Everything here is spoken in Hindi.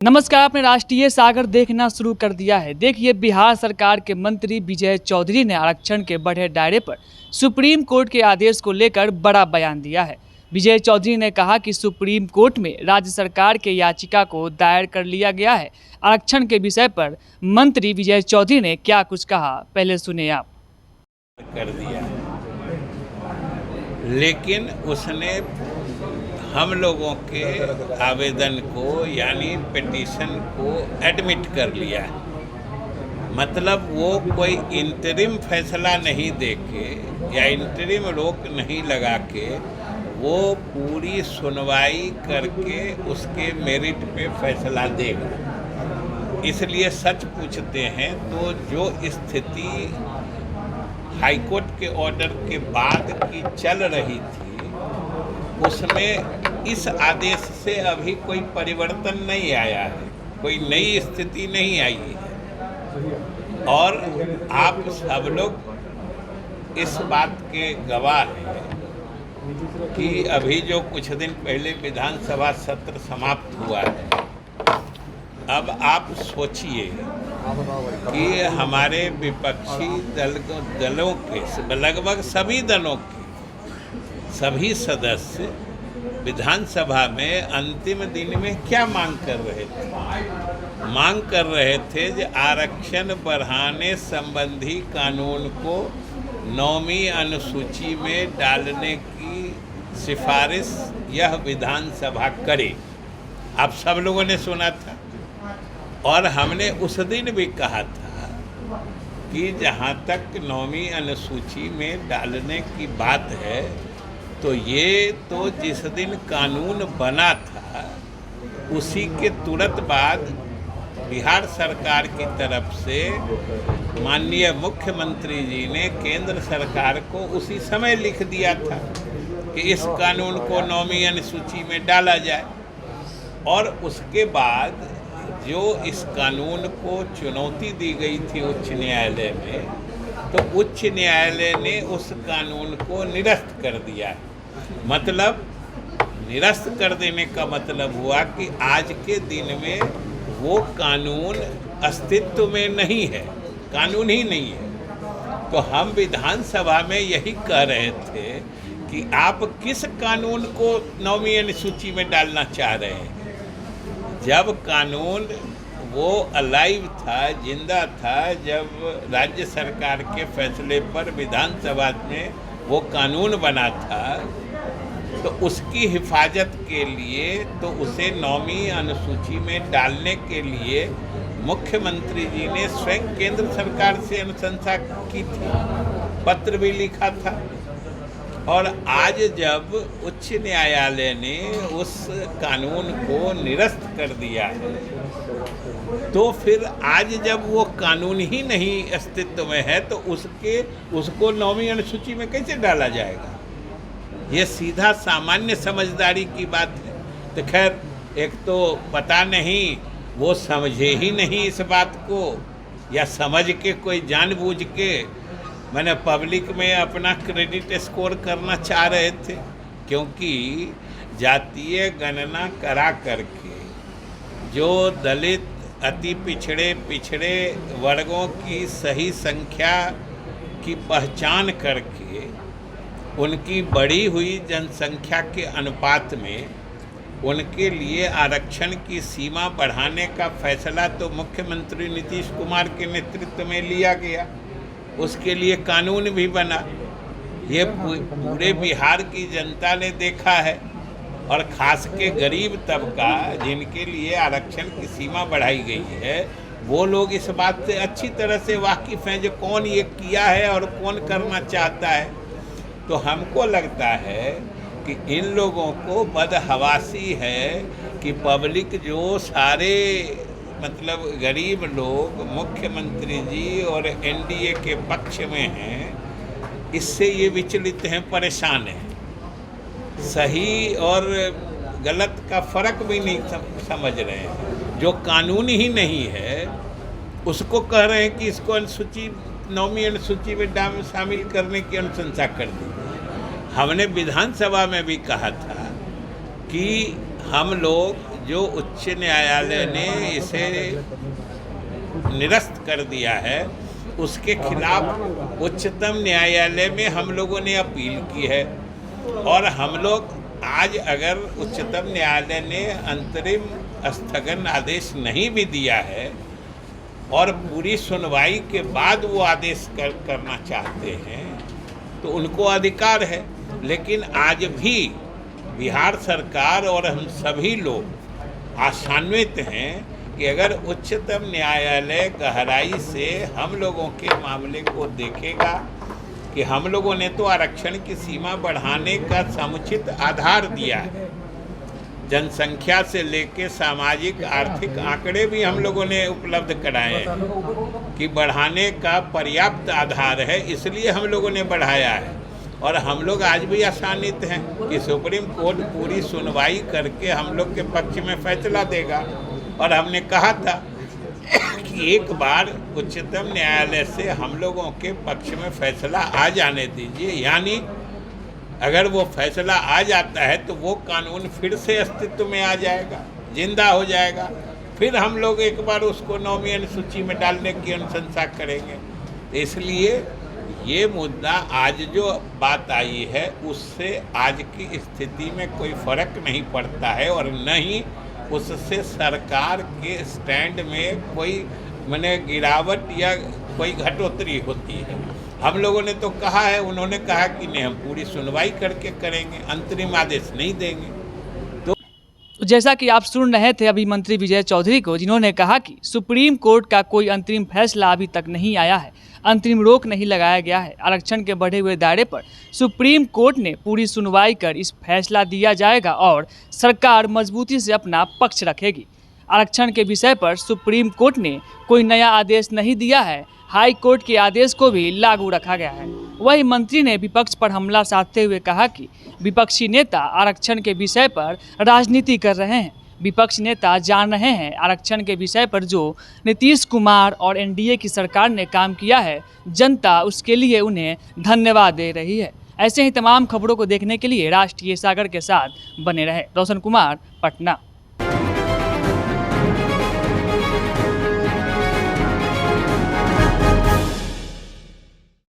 नमस्कार, आपने राष्ट्रीय सागर देखना शुरू कर दिया है। देखिए, बिहार सरकार के मंत्री विजय चौधरी ने आरक्षण के बढ़े दायरे पर सुप्रीम कोर्ट के आदेश को लेकर बड़ा बयान दिया है। विजय चौधरी ने कहा कि सुप्रीम कोर्ट में राज्य सरकार के याचिका को दायर कर लिया गया है। आरक्षण के विषय पर मंत्री विजय चौधरी ने क्या कुछ कहा, पहले सुने आप। कर दिया, लेकिन उसने हम लोगों के आवेदन को यानी पिटीशन को एडमिट कर लिया है। मतलब वो कोई इंटरिम फैसला नहीं देके या इंटरिम रोक नहीं लगा के वो पूरी सुनवाई करके उसके मेरिट पे फैसला देगा। इसलिए सच पूछते हैं तो जो स्थिति हाईकोर्ट के ऑर्डर के बाद की चल रही थी उसमें इस आदेश से अभी कोई परिवर्तन नहीं आया है, कोई नई स्थिति नहीं आई है। और आप सब लोग इस बात के गवाह हैं कि अभी जो कुछ दिन पहले विधानसभा सत्र समाप्त हुआ है, अब आप सोचिए कि हमारे विपक्षी दलों के लगभग सभी दलों के सभी सदस्य विधानसभा में अंतिम दिन में क्या मांग कर रहे थे? मांग कर रहे थे कि आरक्षण बढ़ाने संबंधी कानून को 9वीं अनुसूची में डालने की सिफारिश यह विधानसभा करे। आप सब लोगों ने सुना था और हमने उस दिन भी कहा था कि जहाँ तक 9वीं अनुसूची में डालने की बात है तो ये तो जिस दिन कानून बना था उसी के तुरंत बाद बिहार सरकार की तरफ से माननीय मुख्यमंत्री जी ने केंद्र सरकार को उसी समय लिख दिया था कि इस कानून को 9वीं अनुसूची में डाला जाए। और उसके बाद जो इस कानून को चुनौती दी गई थी उच्च न्यायालय में, तो उच्च न्यायालय ने उस कानून को निरस्त कर दिया है। मतलब निरस्त कर देने का मतलब हुआ कि आज के दिन में वो कानून अस्तित्व में नहीं है, कानून ही नहीं है। तो हम विधानसभा में यही कह रहे थे कि आप किस कानून को 9वीं अनुसूची में डालना चाह रहे हैं? जब कानून वो अलाइव था, जिंदा था, जब राज्य सरकार के फैसले पर विधानसभा में वो कानून बना था, तो उसकी हिफाजत के लिए तो उसे 9वीं अनुसूची में डालने के लिए मुख्यमंत्री जी ने स्वयं केंद्र सरकार से अनुशंसा की थी, पत्र भी लिखा था। और आज जब उच्च न्यायालय ने उस कानून को निरस्त कर दिया है तो फिर आज जब वो कानून ही नहीं अस्तित्व में है तो उसको 9वीं अनुसूची में कैसे डाला जाएगा? ये सीधा सामान्य समझदारी की बात है। तो खैर, एक तो पता नहीं वो समझे ही नहीं इस बात को, या समझ के कोई जानबूझ के मैंने पब्लिक में अपना क्रेडिट स्कोर करना चाह रहे थे, क्योंकि जातीय गणना करा करके जो दलित अति पिछड़े वर्गों की सही संख्या की पहचान करके उनकी बढ़ी हुई जनसंख्या के अनुपात में उनके लिए आरक्षण की सीमा बढ़ाने का फैसला तो मुख्यमंत्री नीतीश कुमार के नेतृत्व में लिया गया। उसके लिए कानून भी बना। ये पूरे बिहार की जनता ने देखा है, और ख़ास के गरीब तबका जिनके लिए आरक्षण की सीमा बढ़ाई गई है, वो लोग इस बात से अच्छी तरह से वाकिफ़ हैं जो कौन ये किया है और कौन करना चाहता है। तो हमको लगता है कि इन लोगों को बदहवासी है कि पब्लिक जो सारे मतलब गरीब लोग मुख्यमंत्री जी और एनडीए के पक्ष में हैं, इससे ये विचलित हैं, परेशान हैं। सही और गलत का फ़र्क भी नहीं समझ रहे हैं। जो कानून ही नहीं है उसको कह रहे हैं कि इसको अनुसूची 9वीं अनुसूची में शामिल करने की अनुशंसा कर दी। हमने विधानसभा में भी कहा था कि हम लोग जो उच्च न्यायालय ने इसे निरस्त कर दिया है, उसके खिलाफ उच्चतम न्यायालय में हम लोगों ने अपील की है। और हम लोग आज अगर उच्चतम न्यायालय ने अंतरिम स्थगन आदेश नहीं भी दिया है और पूरी सुनवाई के बाद वो आदेश करना चाहते हैं तो उनको अधिकार है। लेकिन आज भी बिहार सरकार और हम सभी लोग आशान्वित हैं कि अगर उच्चतम न्यायालय गहराई से हम लोगों के मामले को देखेगा कि हम लोगों ने तो आरक्षण की सीमा बढ़ाने का समुचित आधार दिया है, जनसंख्या से लेकर सामाजिक आर्थिक आंकड़े भी हम लोगों ने उपलब्ध कराए हैं कि बढ़ाने का पर्याप्त आधार है, इसलिए हम लोगों ने बढ़ाया है। और हम लोग आज भी आशान्वित हैं कि सुप्रीम कोर्ट पूरी सुनवाई करके हम लोग के पक्ष में फैसला देगा। और हमने कहा था कि एक बार उच्चतम न्यायालय से हम लोगों के पक्ष में फैसला आ जाने दीजिए, यानी अगर वो फैसला आ जाता है तो वो कानून फिर से अस्तित्व में आ जाएगा, जिंदा हो जाएगा। फिर हम लोग एक बार उसको नौवीं अनुसूची में डालने की अनुशंसा करेंगे। तो इसलिए ये मुद्दा आज जो बात आई है उससे आज की स्थिति में कोई फर्क नहीं पड़ता है और न ही उससे सरकार के स्टैंड में कोई माने गिरावट या कोई घटोतरी होती है। हम लोगों ने तो कहा है, उन्होंने कहा कि नहीं हम पूरी सुनवाई करके करेंगे, अंतरिम आदेश नहीं देंगे। तो जैसा कि आप सुन रहे थे अभी मंत्री विजय चौधरी को, जिन्होंने कहा कि सुप्रीम कोर्ट का कोई अंतरिम फैसला अभी तक नहीं आया है, अंतरिम रोक नहीं लगाया गया है। आरक्षण के बढ़े हुए दायरे पर सुप्रीम कोर्ट ने पूरी सुनवाई कर इस फैसला दिया जाएगा और सरकार मजबूती से अपना पक्ष रखेगी। आरक्षण के विषय पर सुप्रीम कोर्ट ने कोई नया आदेश नहीं दिया है, हाई कोर्ट के आदेश को भी लागू रखा गया है। वही मंत्री ने विपक्ष पर हमला साधते हुए कहा कि विपक्षी नेता आरक्षण के विषय पर राजनीति कर रहे हैं। विपक्ष नेता जान रहे हैं आरक्षण के विषय पर जो नीतीश कुमार और एनडीए की सरकार ने काम किया है, जनता उसके लिए उन्हें धन्यवाद दे रही है। ऐसे ही तमाम खबरों को देखने के लिए राष्ट्रीय सागर के साथ बने रहे। रोशन कुमार, पटना।